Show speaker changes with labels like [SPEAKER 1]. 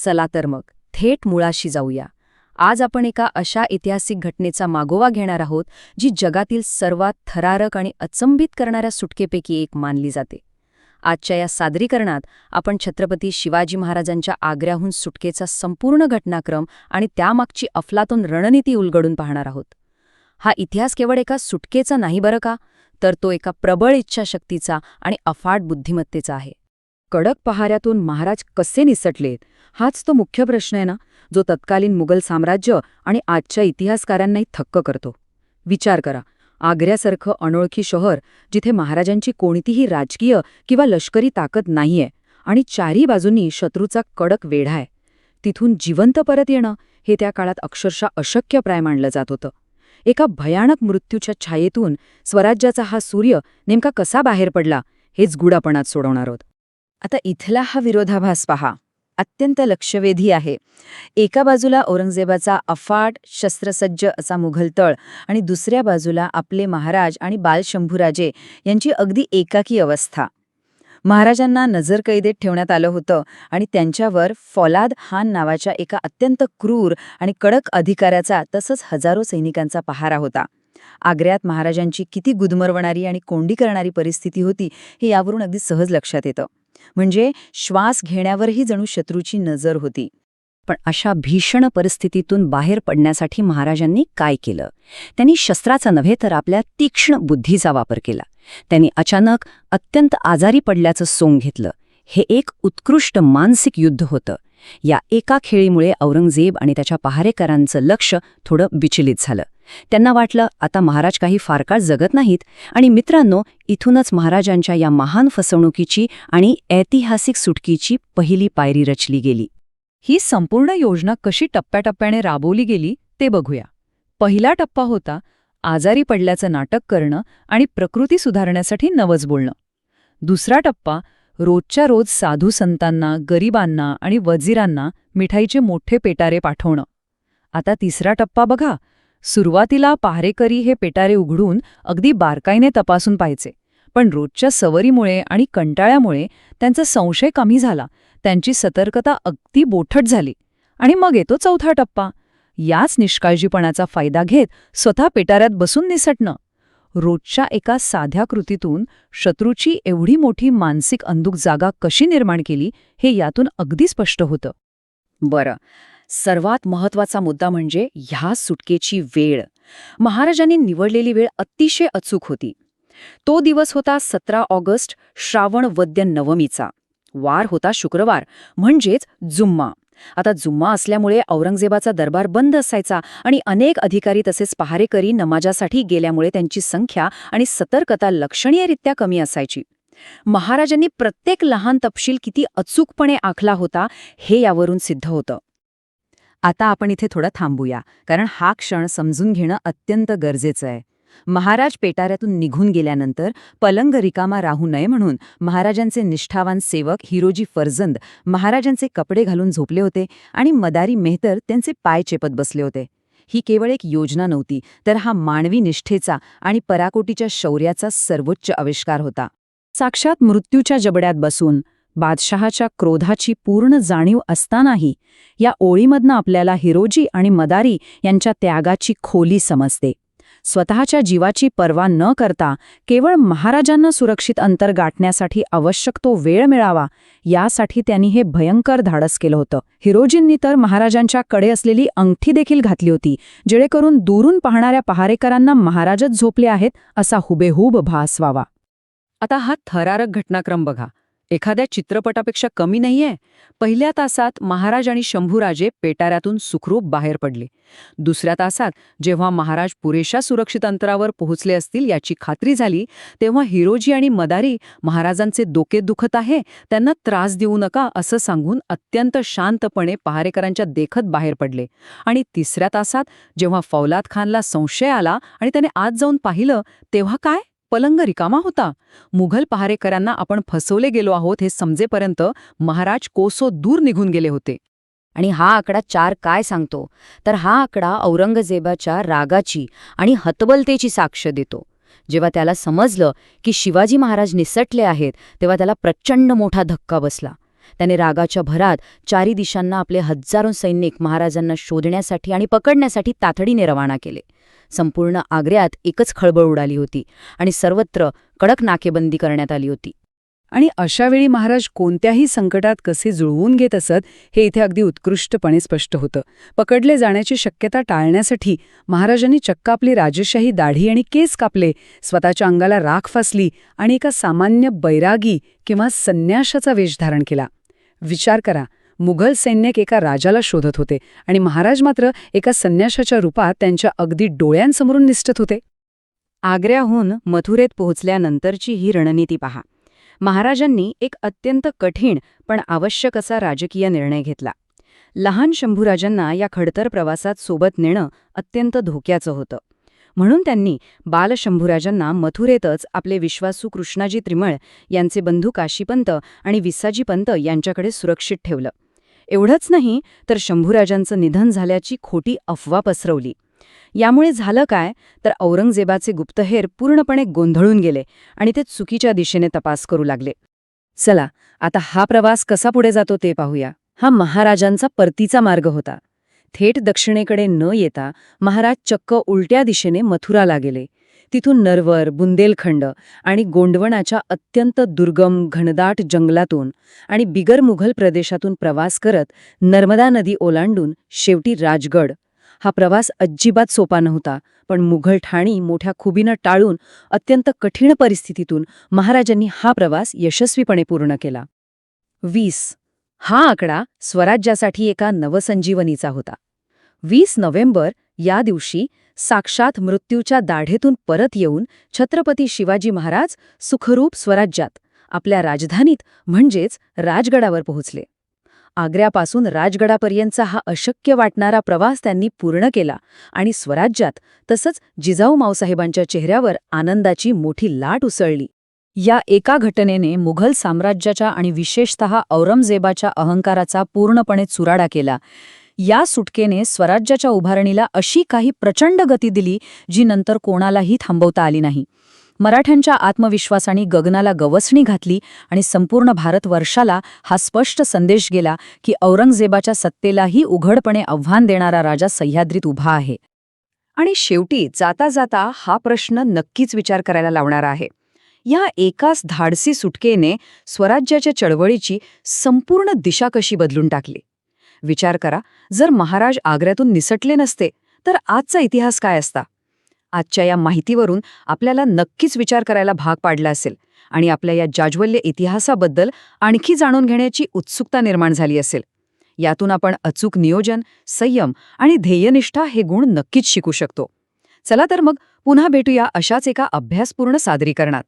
[SPEAKER 1] चला तर मग थेट मुळाशी जाऊया. आज आपण एका अशा ऐतिहासिक घटनेचा मागोवा घेणार आहोत जी जगातील सर्वात थरारक आणि अचंबित करणाऱ्या सुटकेपैकी एक मानली जाते. आजच्या या सादरीकरणात आपण छत्रपती शिवाजी महाराजांच्या आग्र्याहून सुटकेचा संपूर्ण घटनाक्रम आणि त्यामागची अफलातून रणनीती उलगडून पाहणार आहोत. हा इतिहास केवळ एका सुटकेचा नाही बरं का, तर तो एका प्रबळ इच्छाशक्तीचा आणि अफाट बुद्धिमत्तेचा आहे. कडक पहाऱ्यातून महाराज कसे निसटलेत, हाच तो मुख्य प्रश्न आहे ना, जो तत्कालीन मुघल साम्राज्य आणि आजच्या इतिहासकारांनाही थक्क करतो. विचार करा, आग्र्यासारखं अनोळखी शहर जिथे महाराजांची कोणतीही राजकीय किंवा लष्करी ताकद नाहीये आणि चारही बाजूंनी शत्रूचा कडक वेढा आहे, तिथून जिवंत परत येणं हे त्या काळात अक्षरशः अशक्यप्राय मानलं जात होतं. एका भयानक मृत्यूच्या छायेतून स्वराज्याचा हा सूर्य नेमका कसा बाहेर पडला हेच गूढ आपण आज सोडवणार आहोत. आता इथला हा विरोधाभास पहा, अत्यंत लक्षवेधी आहे. एका बाजूला औरंगजेबाचा अफाट शस्त्रसज्ज असा मुघल तळ आणि दुसऱ्या बाजूला आपले महाराज आणि बालशंभूराजे यांची अगदी एकाकी अवस्था. महाराजांना नजरकैदेत ठेवण्यात आलं होतं आणि त्यांच्यावर फौलाद खान नावाच्या एका अत्यंत क्रूर आणि कडक अधिकाऱ्याचा तसंच हजारो सैनिकांचा पहारा होता. आग्र्यात महाराजांची किती गुदमरवणारी आणि कोंडी करणारी परिस्थिती होती हे यावरून अगदी सहज लक्षात येतं. म्हणजे श्वास घेण्यावरही जणू शत्रूची नजर होती. पण अशा भीषण परिस्थितीतून बाहेर पडण्यासाठी महाराजांनी काय केलं? त्यांनी शस्त्राचा नव्हे तर आपल्या तीक्ष्ण बुद्धीचा वापर केला. त्यांनी अचानक अत्यंत आजारी पडल्याचं सोंग घेतलं. हे एक उत्कृष्ट मानसिक युद्ध होतं. या एका खेळीमुळे औरंगजेब आणि त्याच्या पहारेकरांचं लक्ष थोडं विचलित झालं. त्यांना वाटलं आता महाराज काही फार काळ जगत नाहीत. आणि मित्रांनो, इथूनच महाराजांच्या या महान फसवणुकीची आणि ऐतिहासिक सुटकीची पहिली पायरी रचली गेली. ही संपूर्ण योजना कशी टप्प्याटप्प्याने राबवली गेली ते बघूया. पहिला टप्पा होता आजारी पडल्याचं नाटक करणं आणि प्रकृती सुधारण्यासाठी नवस बोलणं. दुसरा टप्पा रोजच्या रोज साधू संतांना, गरिबांना आणि वजिरांना मिठाईचे मोठे पेटारे पाठवणं. आता तिसरा टप्पा बघा. सुरुवातीला पहारेकरी हे पेटारे उघडून अगदी बारकाईने तपासून पाहायचे, पण रोजच्या सवरीमुळे आणि कंटाळ्यामुळे त्यांचा संशय कमी झाला, त्यांची सतर्कता अगदी बोठट झाली. आणि मग येतो चौथा टप्पा. याच निष्काळजीपणाचा फायदा घेत स्वतः पेटाऱ्यात बसून निसटणं. रोजच्या एका साध्या कृतीतून शत्रूची एवढी मोठी मानसिक अंधुक जागा कशी निर्माण केली हे यातून अगदी स्पष्ट होतं. बरं, सर्वात महत्त्वाचा मुद्दा म्हणजे ह्या सुटकेची वेळ. महाराजांनी निवडलेली वेळ अतिशय अचूक होती. तो दिवस होता 17 ऑगस्ट श्रावण वद्य नवमीचा. वार होता शुक्रवार, म्हणजेच जुम्मा. आता जुम्मा असल्यामुळे औरंगजेबाचा दरबार बंद असायचा आणि अनेक अधिकारी तसेच पहारेकरी नमाजासाठी गेल्यामुळे त्यांची संख्या आणि सतर्कता लक्षणीयरित्या कमी असायची. महाराजांनी प्रत्येक लहान तपशील किती अचूकपणे आखला होता हे यावरून सिद्ध होतं. आता आपण इथे थोडं थांबूया, कारण हा क्षण समजून घेणं अत्यंत गरजेचं आहे. महाराज पेटाऱ्यातून निघून गेल्यानंतर पलंग रिकामा राहू नये म्हणून महाराजांचे निष्ठावान सेवक हिरोजी फर्जंद महाराजांचे कपडे घालून झोपले होते आणि मदारी मेहतर त्यांचे पाय चेपत बसले होते. ही केवळ एक योजना नव्हती, तर हा मानवी निष्ठेचा आणि पराकोटीच्या शौर्याचा सर्वोच्च आविष्कार होता. साक्षात मृत्यूच्या जबड्यात बसून बादशहाच्या क्रोधाची पूर्ण जाणीव असतानाही या ओळीमधनं आपल्याला हिरोजी आणि मदारी यांच्या त्यागाची खोली समजते. स्वतःच्या जीवाची पर्वा न करता केवळ महाराजांना सुरक्षित अंतर गाठण्यासाठी आवश्यक तो वेळ मिळावा यासाठी त्यांनी हे भयंकर धाडस केलं होतं. हिरोजींनी तर महाराजांच्या कडे असलेली अंगठी देखील घातली होती, जेणेकरून दुरून पाहणाऱ्या पहारेकरांना महाराजच झोपले आहेत असा हुबेहूब भास व्हावा. आता हा थरारक घटनाक्रम बघा, एखाद्या चित्रपटापेक्षा कमी नाहीये. पहिल्या तासात महाराज आणि शंभूराजे पेटाऱ्यातून सुखरूप बाहेर पडले. दुसऱ्या तासात जेव्हा महाराज पुरेशा सुरक्षित अंतरावर पोहोचले असतील याची खात्री झाली, तेव्हा हिरोजी आणि मदारी महाराजांचे डोके दुखत आहे, त्यांना त्रास देऊ नका असं सांगून अत्यंत शांतपणे पहारेकरांच्या देखत बाहेर पडले. आणि तिसऱ्या तासात जेव्हा फौलाद खानला संशय आला आणि त्याने आत जाऊन पाहिलं, तेव्हा काय? पलंग रिकामा होता. मुघल पहारेकरांना आपण फसवले गेलो आहोत हे समजेपर्यंत महाराज कोसो दूर निघून गेले होते. आणि हा आकडा 4 काय सांगतो? तर हा आकडा औरंगजेबाच्या रागाची आणि हतबलतेची साक्ष देतो. जेव्हा त्याला समजलं की शिवाजी महाराज निसटले आहेत, तेव्हा त्याला प्रचंड मोठा धक्का बसला. त्याने रागाच्या भरात चारी दिशांना आपले हजारो सैनिक महाराजांना शोधण्यासाठी आणि पकडण्यासाठी तातडीने रवाना केले. संपूर्ण आग्र्यात एकच खळबळ उडाली होती आणि सर्वत्र कडक नाकेबंदी करण्यात आली होती.
[SPEAKER 2] आणि अशावेळी महाराज कोणत्याही संकटात कसे जुळवून घेत असत हे इथे अगदी उत्कृष्टपणे स्पष्ट होतं. पकडले जाण्याची शक्यता टाळण्यासाठी महाराजांनी चक्क आपली राजशाही दाढी आणि केस कापले, स्वतःच्या अंगाला राख फासली आणि एका सामान्य बैरागी किंवा संन्याशाचा वेश धारण केला. विचार करा, मुघल सैनिक एका राजाला शोधत होते आणि महाराज मात्र एका संन्याशाच्या रूपात त्यांच्या अगदी डोळ्यांसमोरून निसटत होते.
[SPEAKER 1] आग्र्याहून मथुरेत पोहोचल्यानंतरची ही रणनीती पहा. महाराजांनी एक अत्यंत कठीण पण आवश्यक असा राजकीय निर्णय घेतला. लहान शंभूराजांना या खडतर प्रवासात सोबत नेणं अत्यंत धोक्याचं होतं. म्हणून त्यांनी बालशंभूराजांना मथुरेतच आपले विश्वासू कृष्णाजी त्रिमळ यांचे बंधू काशीपंत आणि विसाजीपंत यांच्याकडे सुरक्षित ठेवलं. एवढंच नाही तर शंभूराजांचं निधन झाल्याची खोटी अफवा पसरवली. यामुळे झालं काय तर औरंगजेबाचे गुप्तहेर पूर्णपणे गोंधळून गेले आणि ते चुकीच्या दिशेने तपास करू लागले. चला, आता हा प्रवास कसा पुढे जातो ते पाहूया. हा महाराजांचा परतीचा मार्ग होता. थेट दक्षिणेकडे न येता महाराज चक्क उलट्या दिशेने मथुराला गेले. तिथून नरवर, बुंदेलखंड आणि गोंडवणाच्या अत्यंत दुर्गम घनदाट जंगलातून आणि बिगर मुघल प्रदेशातून प्रवास करत नर्मदा नदी ओलांडून शेवटी राजगड. हा प्रवास अजिबात सोपा नव्हता, पण मुघल ठाणी मोठ्या खुबीनं टाळून अत्यंत कठीण परिस्थितीतून महाराजांनी हा प्रवास यशस्वीपणे पूर्ण केला. 20 हा आकडा स्वराज्यासाठी एका नवसंजीवनीचा होता. 20 नोव्हेंबर या दिवशी साक्षात मृत्यूच्या दाढेतून परत येऊन छत्रपती शिवाजी महाराज सुखरूप स्वराज्यात आपल्या राजधानीत म्हणजेच राजगडावर पोहोचले. आग्र्यापासून राजगडापर्यंतचा हा अशक्य वाटणारा प्रवास त्यांनी पूर्ण केला आणि स्वराज्यात तसंच जिजाऊ माऊसाहेबांच्या चेहऱ्यावर आनंदाची मोठी लाट उसळली. या एका घटनेने मुघल साम्राज्याच्या आणि विशेषतः औरंगजेबाच्या अहंकाराचा पूर्णपणे चुराडा केला. या सुटकेने स्वराज्याच्या उभारणीला अशी काही प्रचंड गती दिली जी नंतर कोणालाही थांबवता आली नाही. मराठ्यांच्या आत्मविश्वासाने गगनाला गवसणी घातली आणि संपूर्ण भारतवर्षाला हा स्पष्ट संदेश गेला की औरंगजेबाच्या सत्तेलाही उघडपणे आव्हान देणारा राजा सह्याद्रीत उभा आहे. आणि शेवटी जाता जाता हा प्रश्न नक्कीच विचार करायला लावणारा आहे. या एकाच धाडसी सुटकेने स्वराज्याच्या चळवळीची संपूर्ण दिशा कशी बदलून टाकली. विचार करा, जर महाराज आग्र्यातून निसटले नसते तर आजचा इतिहास काय असता. आजच्या या माहितीवरून आपल्याला नक्कीच विचार करायला भाग पाडला असेल आणि आपल्या या जाज्वल्य इतिहासाबद्दल आणखी जाणून घेण्याची उत्सुकता निर्माण झाली असेल. यातून आपण अचूक नियोजन, संयम आणि ध्येयनिष्ठा हे गुण नक्कीच शिकू शकतो. चला तर मग पुन्हा भेटूया अशाच एका अभ्यासपूर्ण सादरीकरणात.